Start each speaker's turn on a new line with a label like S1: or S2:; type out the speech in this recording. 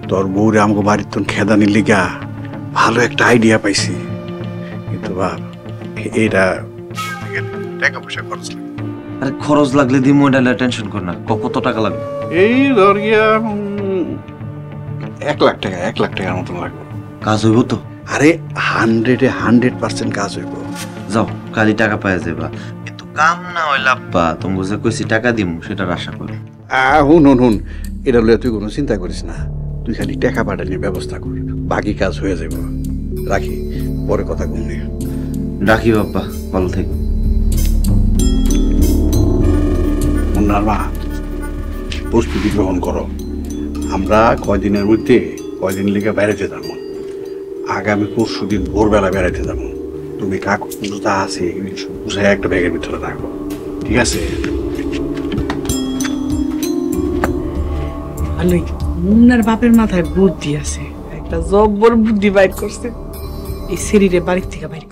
S1: তোর বউরে আমাকে বাড়ির তো খেদানির লিগা ভালো একটা আইডিয়া পাইছি, কিন্তু বাপ এটা টাকা পয়সা খরচ লাগে।
S2: আরে খরচ লাগলে দিমু, এটা টেনশন কর না। কত টাকা লাগবে?
S1: এই ধর গিয়া 1,00,000 টাকা, 1,00,000 টাকার মতন লাগবে।
S2: কাজ হইব তো?
S1: আরে 100% কাজ হইব।
S2: যাও, কালি টাকা পাওয়া যাবা, কিন্তু কাম না হইলে আব্বা তুমি যে কইছি টাকা দিমু সেটার আশা করি।
S1: হুন, এটা লইয়া তুই কোনো চিন্তা করিস না, তুই খালি টাকা পাঠানোর ব্যবস্থা কর, বাকি কাজ হয়ে যাবে। রাখি, পরে কথা কমনি।
S2: রাখি বাবা, ভালো থেকো।
S1: মুন্নার মা, প্রস্তুতি গ্রহণ করো। আমরা কয়দিনের মধ্যে কয়দিন লিগে বেড়াইতে যাবো। আগামী পরশুদিন ভোরবেলা বেড়াইতে যাবো। তুমি কাগজ যা আছে বুঝাই একটা ব্যাগের ভিতরে রাখো, ঠিক আছে?
S3: ভালোই, মুন্নার বাপের মাথায় বুদ্ধি আছে, একটা জব্বর বুদ্ধি বাইর করছে। এই শরীরে বাড়ির থেকে বাইর